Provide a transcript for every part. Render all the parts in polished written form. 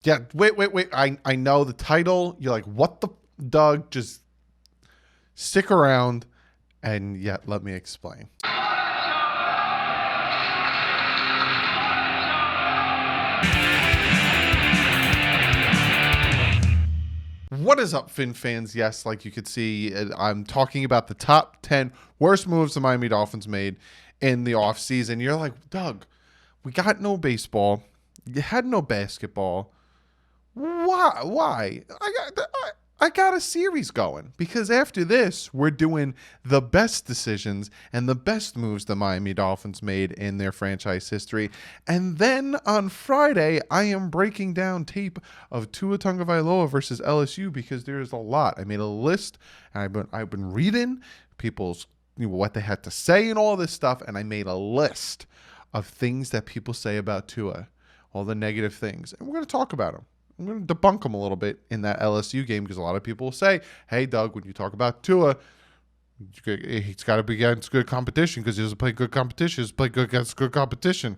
Yeah, wait. I know the title. You're like, what the Doug? Just stick around and let me explain. What is up, Fin fans? Yes, like you could see, I'm talking about the top 10 worst moves the Miami Dolphins made in the offseason. You're like, Doug, we got no baseball. You had no basketball. Why? I got a series going because after this, we're doing the best decisions and the best moves the Miami Dolphins made in their franchise history. And then on Friday, I am breaking down tape of Tua Tagovailoa versus LSU because there's a lot. I made a list, and I've been reading people's what they had to say and all this stuff, and I made a list of things that people say about Tua, all the negative things, and we're going to talk about them. I'm going to debunk them a little bit in that LSU game because a lot of people will say, hey, Doug, when you talk about Tua, he's got to be against good competition because he doesn't play good competition. He doesn't play good against good competition.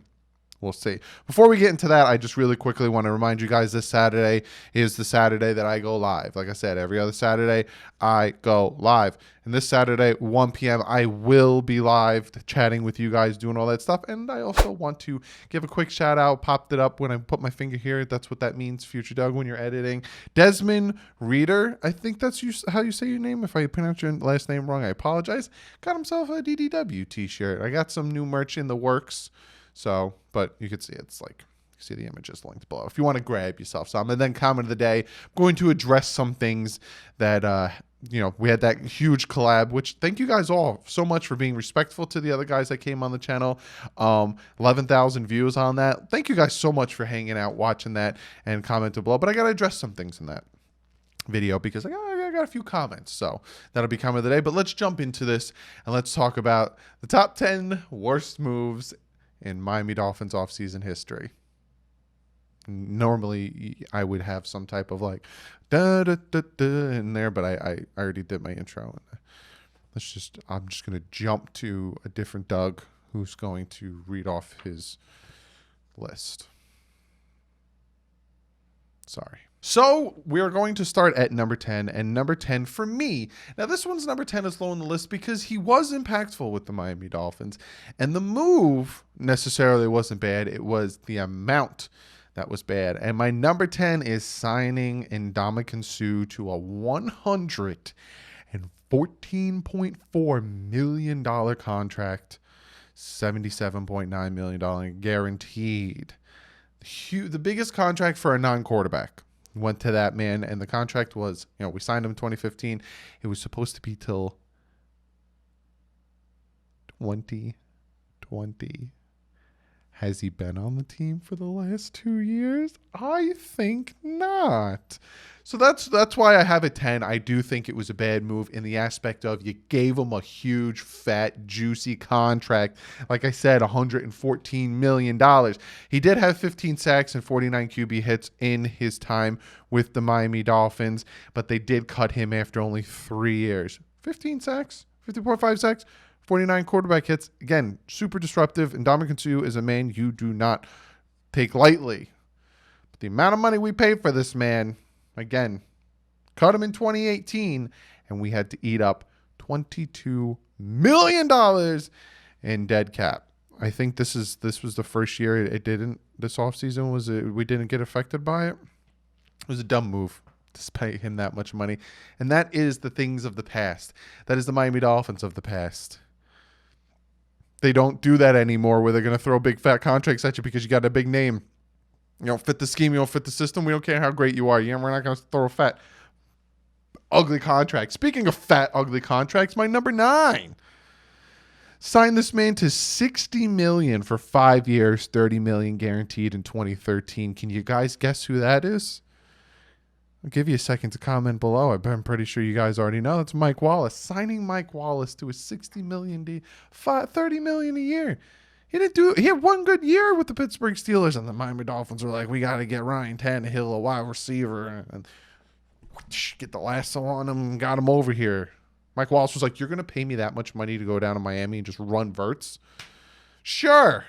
We'll see. Before we get into that, I just really quickly want to remind you guys this Saturday is the Saturday that I go live. Like I said, every other Saturday I go live. And this Saturday, 1 p.m., I will be live chatting with you guys, doing all that stuff. And I also want to give a quick shout out. Popped it up when I put my finger here. That's what that means, Future Doug, when you're editing. Desmond Reader, I think that's how you say your name. If I pronounce your last name wrong, I apologize. Got himself a DDW t-shirt. I got some new merch in the works. So, but you can see it's like, you see the images linked below. If you want to grab yourself some. And then comment of the day, I'm going to address some things that, we had that huge collab, which thank you guys all so much for being respectful to the other guys that came on the channel. 11,000 views on that. Thank you guys so much for hanging out, watching that, and commenting below. But I got to address some things in that video because I got a few comments. So that'll be comment of the day. But let's jump into this and let's talk about the top 10 worst moves in Miami Dolphins offseason history. Normally, I would have some type of like da da da da in there, but I already did my intro. I'm just gonna jump to a different Doug who's going to read off his list. Sorry. So we are going to start at number 10, and number 10 for me. Now this one's number 10 is low on the list because he was impactful with the Miami Dolphins, and the move necessarily wasn't bad. It was the amount that was bad. And my number 10 is signing Ndamukong Suh to a $114.4 million contract, $77.9 million guaranteed. The biggest contract for a non-quarterback went to that man, and the contract was, we signed him in 2015. It was supposed to be till 2020. Has he been on the team for the last 2 years? I think not. So that's why I have a 10. I do think it was a bad move in the aspect of you gave him a huge, fat, juicy contract. Like I said, $114 million. He did have 15 sacks and 49 QB hits in his time with the Miami Dolphins, but they did cut him after only 3 years. 15 sacks, 50.5 sacks, 49 quarterback hits. Again, super disruptive. And Ndamukong Suh is a man you do not take lightly. But the amount of money we paid for this man, again, cut him in 2018, and we had to eat up $22 million in dead cap. I think this was the first year it didn't. This offseason we didn't get affected by it. It was a dumb move to pay him that much money. And that is the things of the past. That is the Miami Dolphins of the past. They don't do that anymore where they're going to throw big fat contracts at you because you got a big name. You don't fit the scheme. You don't fit the system. We don't care how great you are. We're not going to throw a fat, ugly contract. Speaking of fat, ugly contracts, my number 9. Signed this man to $60 million for 5 years, $30 million guaranteed in 2013. Can you guys guess who that is? I'll give you a second to comment below. I'm pretty sure you guys already know. It's Mike Wallace. Signing Mike Wallace to a $60 million deal, $30 million a year. He had one good year with the Pittsburgh Steelers, and the Miami Dolphins were like, we got to get Ryan Tannehill, a wide receiver, and get the lasso on him and got him over here. Mike Wallace was like, you're going to pay me that much money to go down to Miami and just run verts? Sure.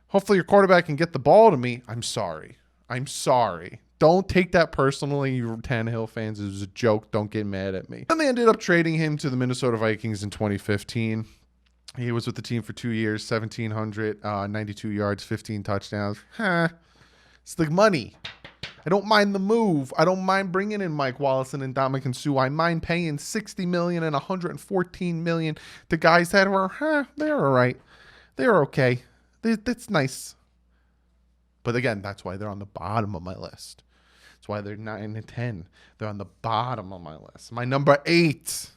Hopefully your quarterback can get the ball to me. I'm sorry. I'm sorry. Don't take that personally, you Tannehill fans. It was a joke. Don't get mad at me. Then they ended up trading him to the Minnesota Vikings in 2015. He was with the team for 2 years, 1,792 yards, 15 touchdowns. It's the money. I don't mind the move. I don't mind bringing in Mike Wallace and Ndamukong Suh. I mind paying $60 million and $114 million to guys that were, they're all right. They're okay. That's nice. But again, that's why they're on the bottom of my list. That's why they're 9 and 10. They're on the bottom of my list. My number 8.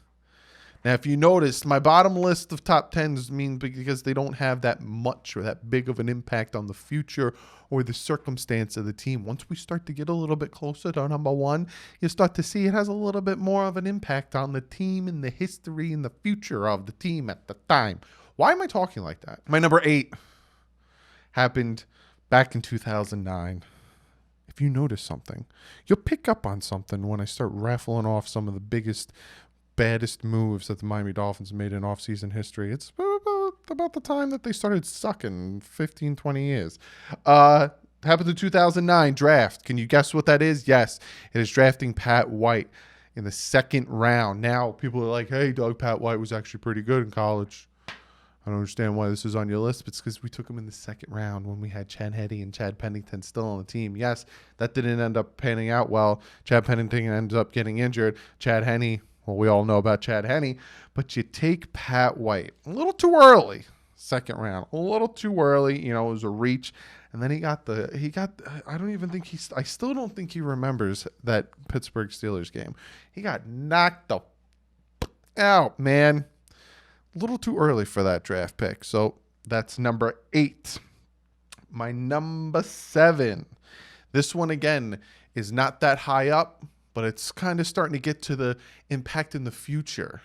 Now, if you noticed, my bottom list of top 10s mean because they don't have that much or that big of an impact on the future or the circumstance of the team. Once we start to get a little bit closer to number 1, you start to see it has a little bit more of an impact on the team and the history and the future of the team at the time. Why am I talking like that? My number 8 happened back in 2009. If you notice something, you'll pick up on something when I start raffling off some of the biggest, baddest moves that the Miami Dolphins made in offseason history. It's about the time that they started sucking 15, 20 years. Happened in 2009 draft. Can you guess what that is? Yes, it is drafting Pat White in the 2nd round. Now, people are like, hey, Doug, Pat White was actually pretty good in college. I don't understand why this is on your list, but it's because we took him in the 2nd round when we had Chad Henne and Chad Pennington still on the team. Yes, that didn't end up panning out well. Chad Pennington ended up getting injured. Chad Henne, well, we all know about Chad Henne, but you take Pat White a little too early, 2nd round, a little too early. You know, it was a reach. And then I still don't think he remembers that Pittsburgh Steelers game. He got knocked out, man. A little too early for that draft pick. So that's number 8. My number 7. This one, again, is not that high up, but it's kind of starting to get to the impact in the future.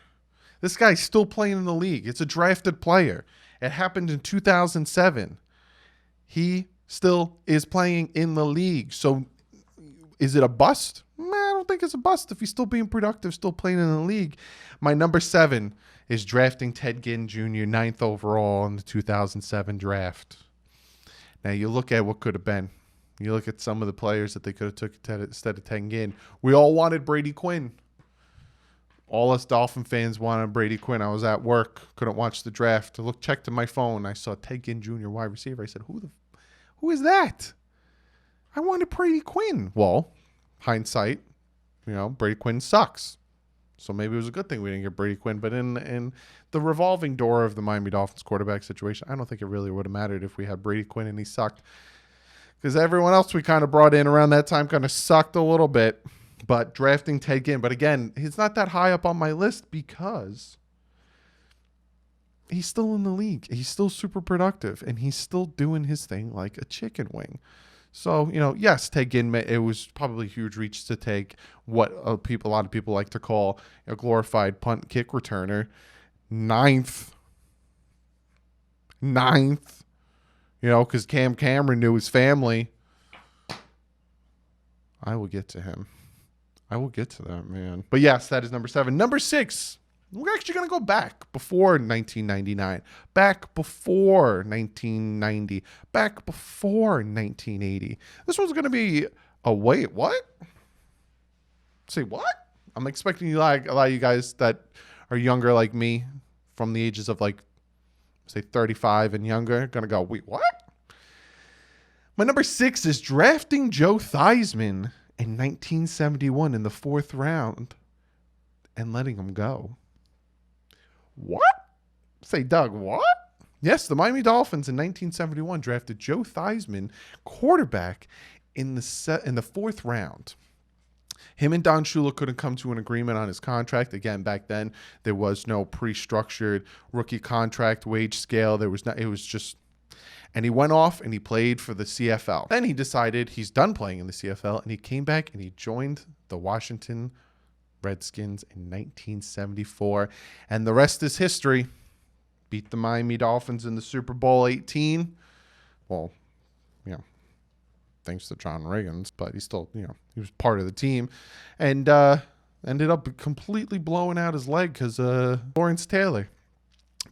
This guy's still playing in the league. It's a drafted player. It happened in 2007. He still is playing in the league. So is it a bust? I don't think it's a bust if he's still being productive, still playing in the league. My number 7 is drafting Ted Ginn Jr. 9th overall in the 2007 draft. Now, you look at what could have been. You look at some of the players that they could have took instead of Ted Ginn. We all wanted Brady Quinn. All us Dolphin fans wanted Brady Quinn. I was at work, couldn't watch the draft. I checked my phone. I saw Ted Ginn Jr. wide receiver. I said, who is that? I wanted Brady Quinn. Well, hindsight, Brady Quinn sucks. So maybe it was a good thing we didn't get Brady Quinn. But in the revolving door of the Miami Dolphins quarterback situation, I don't think it really would have mattered if we had Brady Quinn and he sucked. Because everyone else we kind of brought in around that time kind of sucked a little bit. But drafting Ted Ginn. But again, he's not that high up on my list because he's still in the league. He's still super productive. And he's still doing his thing like a chicken wing. So, yes, Ted Ginn, it was probably a huge reach to take what a lot of people like to call a glorified punt kick returner. 9th. Because Cam Cameron knew his family. I will get to him. I will get to that, man. But yes, that is number 7. Number 6. We're actually going to go back before 1999, back before 1990, back before 1980. This one's going to be wait, what? Say what? I'm expecting a lot of you guys that are younger like me, from the ages of say 35 and younger, going to go, wait, what? My number 6 is drafting Joe Theismann in 1971 in the 4th round and letting him go. What? Say, Doug, what? Yes, the Miami Dolphins in 1971 drafted Joe Theismann, quarterback, in the 4th round. Him and Don Shula couldn't come to an agreement on his contract. Again, back then, there was no pre-structured rookie contract wage scale. There was not. It was just... And he went off and he played for the CFL. Then he decided he's done playing in the CFL, and he came back and he joined the Washington Redskins in 1974, and the rest is history. Beat the Miami Dolphins in the Super Bowl 18. Well, thanks to John Riggins, but he still, he was part of the team, and ended up completely blowing out his leg because Lawrence Taylor.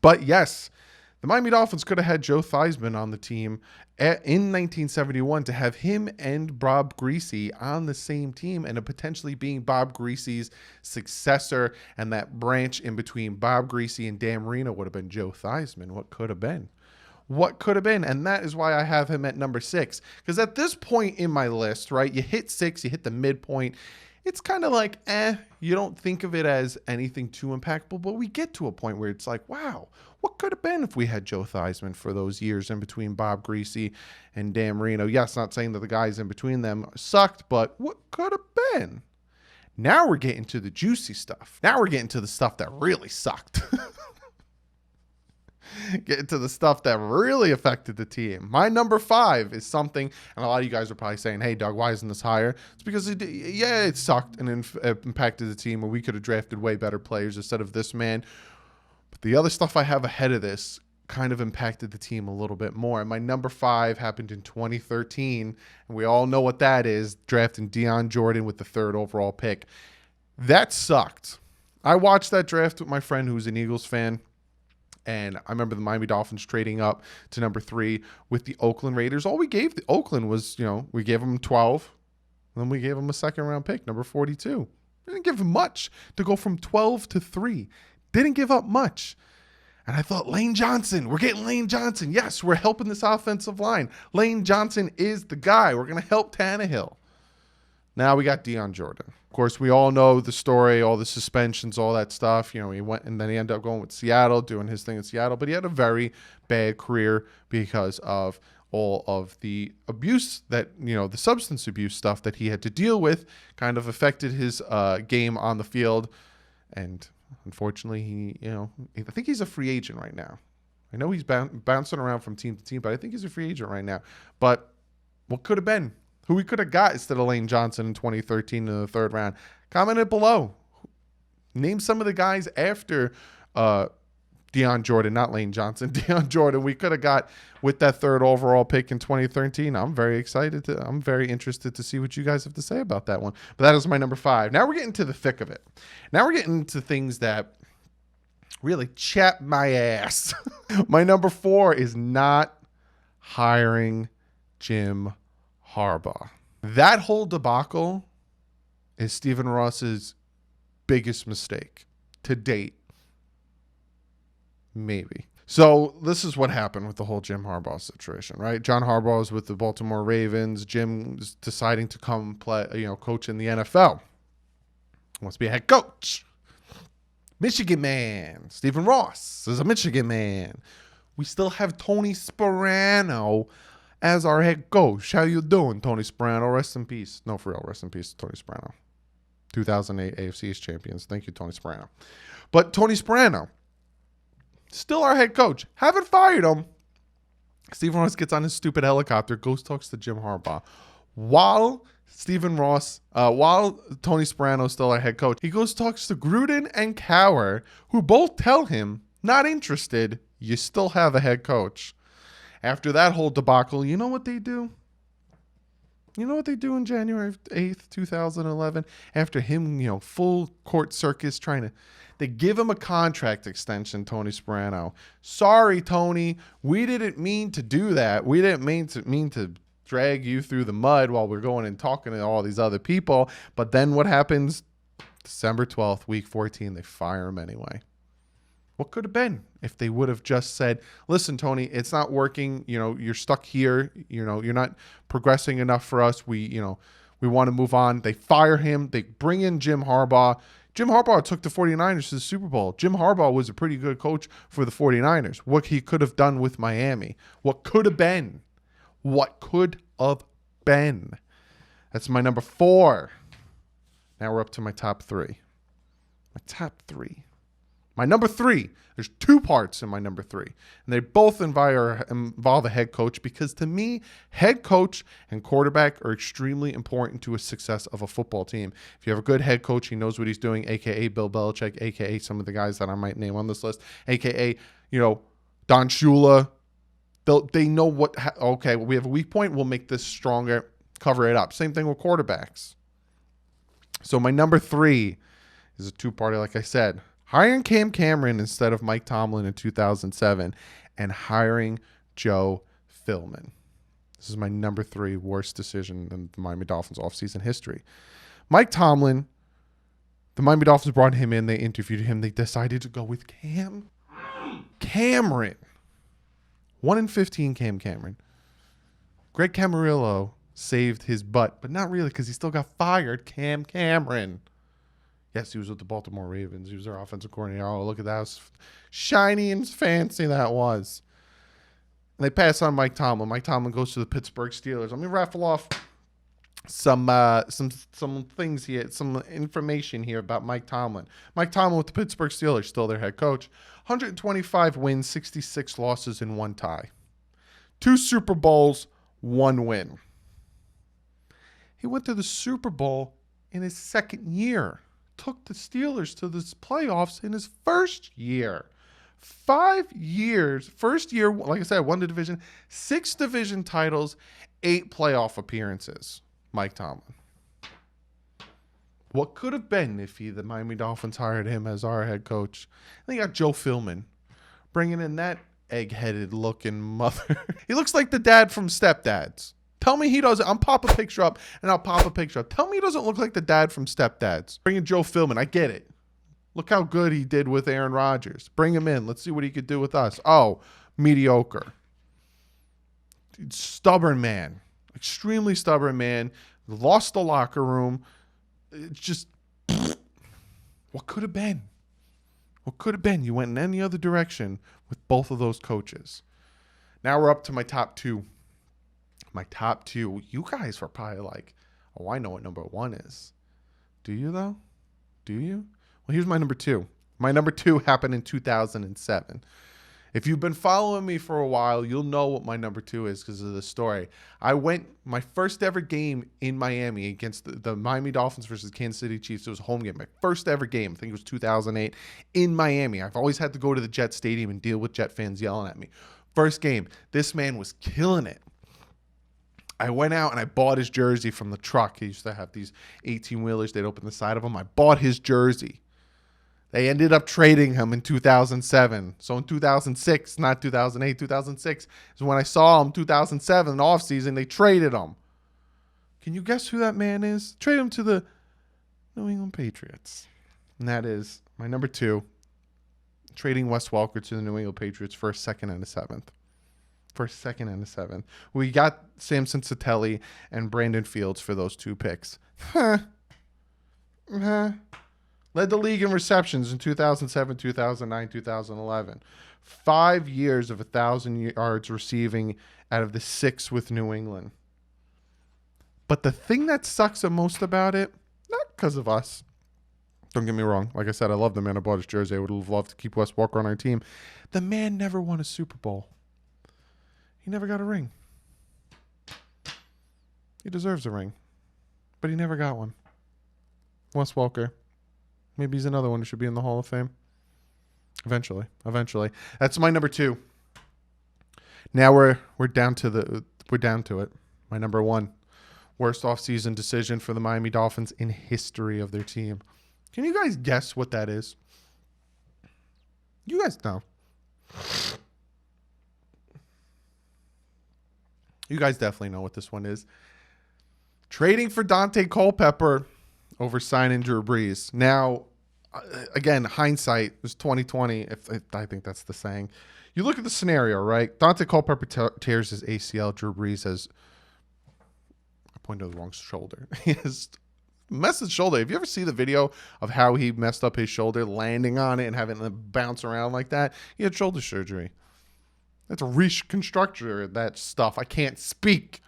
But yes, The Miami Dolphins could have had Joe Theismann on the team in 1971 to have him and Bob Greasy on the same team, and potentially being Bob Greasy's successor, and that branch in between Bob Greasy and Dan Marino would have been Joe Theismann. What could have been? What could have been? And that is why I have him at number 6. Because at this point in my list, right, you hit 6, you hit the midpoint. It's kind of like, you don't think of it as anything too impactful, but we get to a point where it's like, wow, what could have been if we had Joe Theismann for those years in between Bob Greasy and Dan Marino? Yes, not saying that the guys in between them sucked, but what could have been? Now we're getting to the juicy stuff. Now we're getting to the stuff that really sucked. Get to the stuff that really affected the team. My number 5 is something, and a lot of you guys are probably saying, hey, Doug, why isn't this higher? It's because, it sucked and it impacted the team, and we could have drafted way better players instead of this man. But the other stuff I have ahead of this kind of impacted the team a little bit more. And my number 5 happened in 2013, and we all know what that is, drafting Dion Jordan with the 3rd overall pick. That sucked. I watched that draft with my friend who's an Eagles fan. And I remember the Miami Dolphins trading up to number 3 with the Oakland Raiders. All we gave the Oakland was, we gave them 12. And then we gave them a 2nd round pick, number 42. We didn't give them much to go from 12 to 3. Didn't give up much. And I thought, Lane Johnson, we're getting Lane Johnson. Yes, we're helping this offensive line. Lane Johnson is the guy. We're going to help Tannehill. Now we got Dion Jordan. Of course, we all know the story, all the suspensions, all that stuff. He went and then he ended up going with Seattle, doing his thing in Seattle. But he had a very bad career because of all of the abuse that, the substance abuse stuff that he had to deal with kind of affected his game on the field. And unfortunately, I think he's a free agent right now. I know he's bouncing around from team to team, but I think he's a free agent right now. But what could have been? Who we could have got instead of Lane Johnson in 2013 in the 3rd round? Comment it below. Name some of the guys after Dion Jordan, not Lane Johnson. Dion Jordan we could have got with that 3rd overall pick in 2013. I'm very interested to see what you guys have to say about that one. But that is my number 5. Now we're getting to the thick of it. Now we're getting to things that really chap my ass. My number 4 is not hiring Jim Harbaugh. That whole debacle is Stephen Ross's biggest mistake to date. Maybe. So this is what happened with the whole Jim Harbaugh situation, right? John Harbaugh is with the Baltimore Ravens. Jim is deciding to come play, coach in the NFL. Wants to be a head coach. Michigan man. Stephen Ross is a Michigan man. We still have Tony Sparano as our head coach. How you doing, Tony Sparano? Rest in peace. No, for real, rest in peace, Tony Sparano. 2008 AFC East champions. Thank you, Tony Sparano. But Tony Sparano, still our head coach. Haven't fired him. Stephen Ross gets on his stupid helicopter, goes talks to Jim Harbaugh. While Tony Sparano is still our head coach, he goes talks to Gruden and Cowher, who both tell him, not interested, you still have a head coach. After that whole debacle, you know what they do? You know what they do on January 8th, 2011? After him, full court circus they give him a contract extension, Tony Sparano. Sorry, Tony, we didn't mean to do that. We didn't mean to drag you through the mud while we're going and talking to all these other people. But then what happens? December 12th, week 14, they fire him anyway. What could have been if they would have just said, listen, Tony, it's not working. You're stuck here. You're not progressing enough for us. We want to move on. They fire him. They bring in Jim Harbaugh. Jim Harbaugh took the 49ers to the Super Bowl. Jim Harbaugh was a pretty good coach for the 49ers. What he could have done with Miami. What could have been. What could have been. That's my number 4. Now we're up to my top 3. My top 3. My number 3, there's 2 parts in my number 3, and they both involve a head coach because to me, head coach and quarterback are extremely important to a success of a football team. If you have a good head coach, he knows what he's doing, a.k.a. Bill Belichick, a.k.a. some of the guys that I might name on this list, a.k.a. Don Shula. They know we have a weak point, we'll make this stronger, cover it up. Same thing with quarterbacks. So my number 3 is a 2-parter, like I said. Hiring Cam Cameron instead of Mike Tomlin in 2007. and hiring Joe Philbin. This is my number 3 worst decision in the Miami Dolphins offseason history. Mike Tomlin, the Miami Dolphins brought him in. They interviewed him. They decided to go with Cameron. 1-15 Cameron. Greg Camarillo saved his butt, but not really because he still got fired. Cameron. Yes, he was with the Baltimore Ravens. He was their offensive coordinator. Oh, look at that. How shiny and fancy that was. And they pass on Mike Tomlin. Mike Tomlin goes to the Pittsburgh Steelers. Let me raffle off some things here, some information here about Mike Tomlin. Mike Tomlin with the Pittsburgh Steelers, still their head coach. 125 wins, 66 losses, and 1 tie. 2 Super Bowls, 1 win. He went to the Super Bowl in his second year. Took the Steelers to the playoffs in his first year. 5 years. First year, like I said, won the division. 6 division titles, 8 playoff appearances. Mike Tomlin. What could have been if the Miami Dolphins hired him as our head coach? And they got Joe Philbin, bringing in that egg-headed looking mother. He looks like the dad from Step Dads. Tell me he doesn't. I'll pop a picture up, and I'll pop a picture up. Tell me he doesn't look like the dad from Step Dads. Bring in Joe Philbin. I get it. Look how good he did with Aaron Rodgers. Bring him in. Let's see what he could do with us. Oh, mediocre. Stubborn man. Extremely stubborn man. Lost the locker room. It's just, what could have been? What could have been? You went in any other direction with both of those coaches. Now we're up to my top 2. My top 2. You guys were probably like, oh, I know what number 1 is. Do you, though? Do you? Well, here's my number 2. My number 2 happened in 2007. If you've been following me for a while, you'll know what my number 2 is because of the story. I went my first ever game in Miami against the Miami Dolphins versus Kansas City Chiefs. It was a home game. My first ever game. I think it was 2008 in Miami. I've always had to go to the Jet Stadium and deal with Jet fans yelling at me. First game. This man was killing it. I went out and I bought his jersey from the truck. He used to have these 18-wheelers. They'd open the side of them. I bought his jersey. They ended up trading him in 2007. So in 2006, not 2008, 2006 is when I saw him. 2007, offseason, they traded him. Can you guess who that man is? Trade him to the New England Patriots. And that is my number 2. Trading Wes Welker to the New England Patriots for a 2nd and a 7th. For a 2nd and a 7th. We got Samson Satelli and Brandon Fields for those 2 picks. Led the league in receptions in 2007, 2009, 2011. 5 years of 1,000 yards receiving out of the 6 with New England. But the thing that sucks the most about it, not because of us. Don't get me wrong. Like I said, I love the man. I bought his jersey. I would have loved to keep Wes Welker on our team. The man never won a Super Bowl. He never got a ring. He deserves a ring. But he never got one. Wes Welker. Maybe he's another one who should be in the Hall of Fame. Eventually. That's my number 2. Now we're down to it. My number 1. Worst offseason decision for the Miami Dolphins in history of their team. Can you guys guess what that is? You guys know. You guys definitely know what this one is. Trading for Dante Culpepper over signing Drew Brees. Now, again, hindsight is 2020. I think that's the saying. You look at the scenario, right? Dante Culpepper tears his ACL. Drew Brees has, I pointed to the wrong shoulder. He has messed his shoulder. Have you ever seen the video of how he messed up his shoulder, landing on it and having it bounce around like that? He had shoulder surgery. That's a reconstructor, that stuff. I can't speak.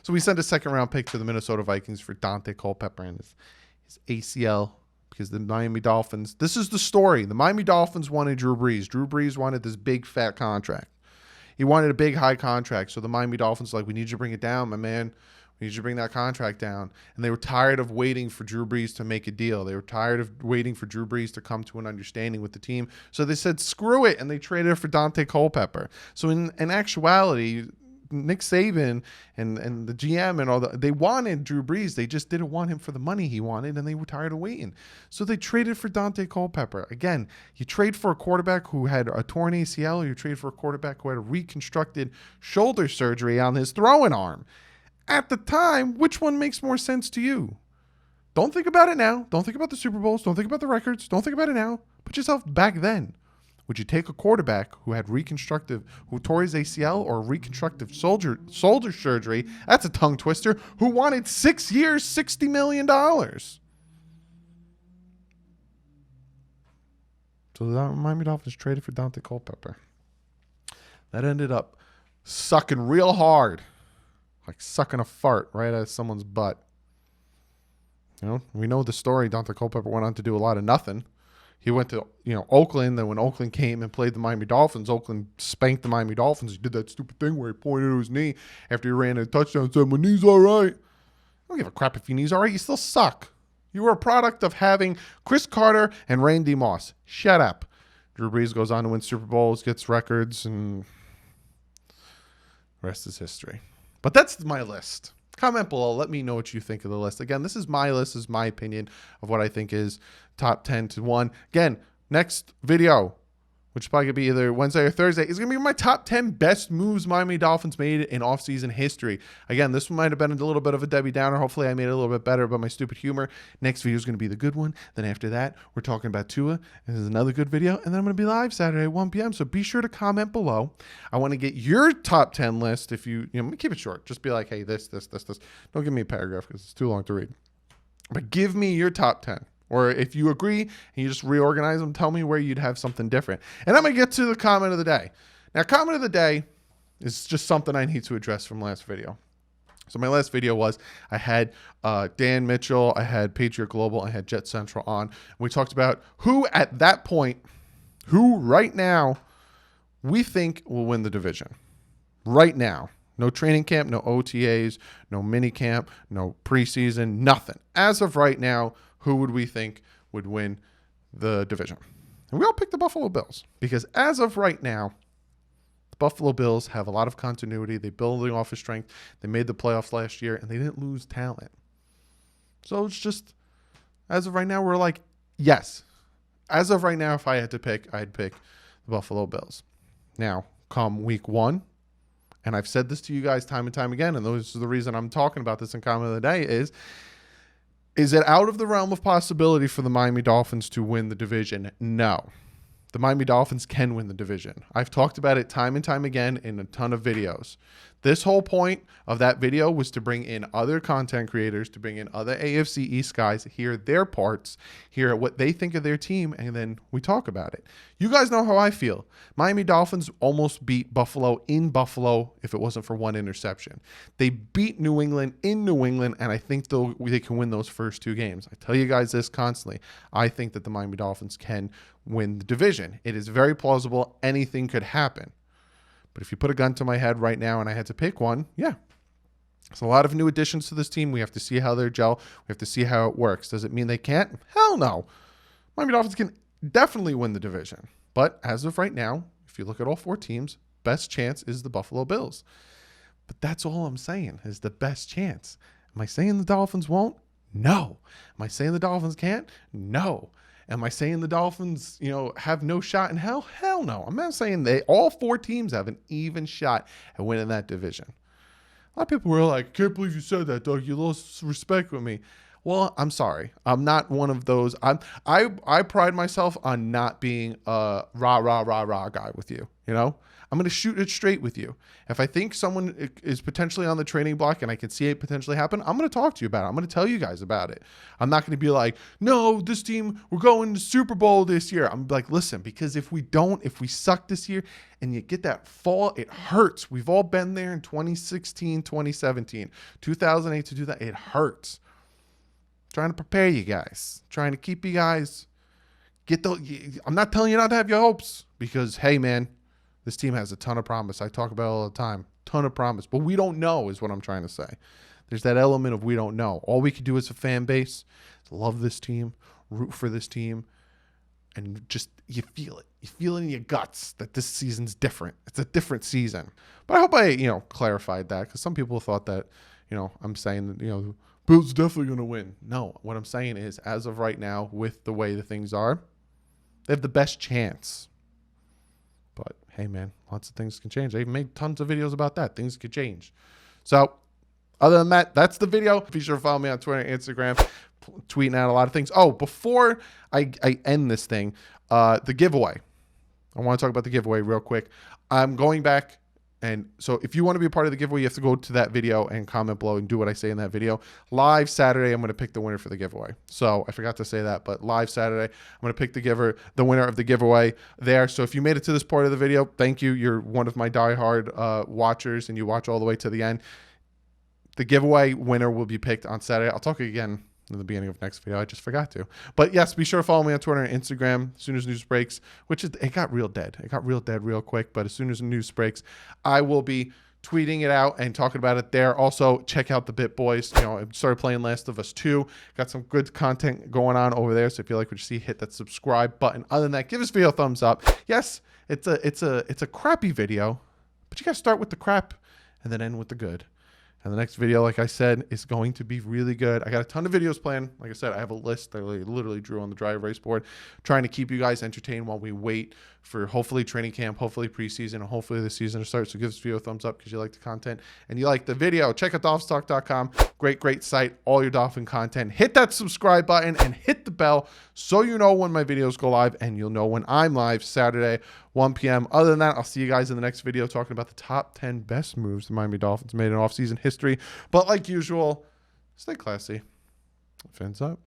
So we sent a 2nd-round pick to the Minnesota Vikings for Dante Culpepper and his ACL because the Miami Dolphins, this is the story. The Miami Dolphins wanted Drew Brees. Drew Brees wanted this big, fat contract. He wanted a big, high contract. So the Miami Dolphins were like, we need you to bring it down, my man. We need you to bring that contract down. And they were tired of waiting for Drew Brees to make a deal. They were tired of waiting for Drew Brees to come to an understanding with the team. So they said, screw it. And they traded for Dante Culpepper. So in actuality, Nick Saban and the GM and all that, they wanted Drew Brees. They just didn't want him for the money he wanted, and they were tired of waiting. So they traded for Dante Culpepper. Again, you trade for a quarterback who had a torn ACL, or you trade for a quarterback who had a reconstructed shoulder surgery on his throwing arm. At the time, which one makes more sense to you? Don't think about it now. Don't think about the Super Bowls. Don't think about the records. Don't think about it now. Put yourself back then. Would you take a quarterback who tore his ACL or reconstructive shoulder surgery? That's a tongue twister. Who wanted 6 years, $60 million? So the Miami Dolphins traded for Dante Culpepper. That ended up sucking real hard, like sucking a fart right out of someone's butt. You know, we know the story. Dante Culpepper went on to do a lot of nothing. He went to, Oakland. Then when Oakland came and played the Miami Dolphins, Oakland spanked the Miami Dolphins. He did that stupid thing where he pointed to his knee after he ran a touchdown and said, "My knee's all right." I don't give a crap if your knee's all right. You still suck. You were a product of having Chris Carter and Randy Moss. Shut up. Drew Brees goes on to win Super Bowls, gets records, and the rest is history. But that's my list. Comment below. Let me know what you think of the list. Again, this is my list. This is my opinion of what I think is top 10 to 1. Again, next video, which is probably going to be either Wednesday or Thursday, is going to be my top 10 best moves Miami Dolphins made in offseason history. Again, this one might have been a little bit of a Debbie Downer. Hopefully I made it a little bit better about my stupid humor. Next video is going to be the good one. Then after that, we're talking about Tua. This is another good video. And then I'm going to be live Saturday at 1 p.m. So be sure to comment below. I want to get your top 10 list. If you keep it short. Just be like, hey, this. Don't give me a paragraph because it's too long to read. But give me your top 10. Or if you agree and you just reorganize them, tell me where you'd have something different. And I'm going to get to the comment of the day. Now, comment of the day is just something I need to address from last video. So my last video was I had Dan Mitchell, I had Patriot Global, I had Jet Central on. And we talked about who at that point, who right now we think will win the division. Right now. No training camp, no OTAs, no mini camp, no preseason, nothing. As of right now, who would we think would win the division? And we all picked the Buffalo Bills because as of right now, the Buffalo Bills have a lot of continuity. They're building off of strength. They made the playoffs last year, and they didn't lose talent. So it's just, as of right now, we're like, yes. As of right now, if I had to pick, I'd pick the Buffalo Bills. Now, come week 1, and I've said this to you guys time and time again, and this is the reason I'm talking about this in comment of the day is it out of the realm of possibility for the Miami Dolphins to win the division? No. The Miami Dolphins can win the division. I've talked about it time and time again in a ton of videos. This whole point of that video was to bring in other content creators, to bring in other AFC East guys, hear their parts, hear what they think of their team, and then we talk about it. You guys know how I feel. Miami Dolphins almost beat Buffalo in Buffalo if it wasn't for one interception. They beat New England in New England, and I think they can win those first 2 games. I tell you guys this constantly. I think that the Miami Dolphins can win the division. It is very plausible. Anything could happen. But if you put a gun to my head right now and I had to pick one, yeah. There's a lot of new additions to this team. We have to see how they gel. We have to see how it works. Does it mean they can't? Hell no. Miami Dolphins can definitely win the division. But as of right now, if you look at all 4 teams, best chance is the Buffalo Bills. But that's all I'm saying is the best chance. Am I saying the Dolphins won't? No. Am I saying the Dolphins can't? No. Am I saying the Dolphins, have no shot in hell? Hell no. I'm not saying all 4 teams have an even shot at winning that division. A lot of people were like, I can't believe you said that, Doug. You lost respect with me. Well, I'm sorry. I'm not one of those. I pride myself on not being a rah guy with you, I'm going to shoot it straight with you. If I think someone is potentially on the trading block and I can see it potentially happen, I'm going to talk to you about it. I'm going to tell you guys about it. I'm not going to be like, no, this team, we're going to Super Bowl this year. I'm like, listen, because if we suck this year and you get that fall, it hurts. We've all been there in 2016, 2017, 2008 to do that. It hurts. Trying to prepare you guys, trying to keep you guys, I'm not telling you not to have your hopes because, hey, man, this team has a ton of promise. I talk about it all the time. Ton of promise. But we don't know is what I'm trying to say. There's that element of we don't know. All we can do as a fan base is love this team, root for this team, and just you feel it. You feel it in your guts that this season's different. It's a different season. But I hope I, clarified that, because some people thought that, I'm saying that, Bills definitely going to win. No, what I'm saying is, as of right now, with the way the things are, they have the best chance. But hey, man, lots of things can change. They've made tons of videos about that. Things could change. So other than that, that's the video. Be sure to follow me on Twitter and Instagram. Tweeting out a lot of things. Oh, before I end this thing, the giveaway. I want to talk about the giveaway real quick. I'm going back. And so if you want to be a part of the giveaway, you have to go to that video and comment below and do what I say in that video. Live Saturday, I'm going to pick the winner for the giveaway. So I forgot to say that, but live Saturday, I'm going to pick the winner of the giveaway there. So if you made it to this part of the video, thank you. You're one of my diehard watchers, and you watch all the way to the end. The giveaway winner will be picked on Saturday. I'll talk again in the beginning of next video. I just forgot to. But yes, be sure to follow me on Twitter and Instagram as soon as news breaks, it got real dead. It got real dead real quick, but as soon as the news breaks, I will be tweeting it out and talking about it there. Also, check out the Bit Boys. I started playing Last of Us 2. Got some good content going on over there, so if you like what you see, hit that subscribe button. Other than that, give this video a thumbs up. Yes, it's a crappy video, but you got to start with the crap and then end with the good. And the next video, like I said, is going to be really good. I got a ton of videos planned. Like I said, I have a list that I literally drew on the dry erase board, trying to keep you guys entertained while we wait for hopefully training camp, hopefully preseason, and hopefully the season to start. So give this video a thumbs up because you like the content and you like the video. Check out DolphinsTalk.com. Great site. All your Dolphin content. Hit that subscribe button and hit the bell so you know when my videos go live, and you'll know when I'm live Saturday, 1 p.m. Other than that, I'll see you guys in the next video talking about the top 10 best moves the Miami Dolphins made in offseason history. But like usual, stay classy. Fins up.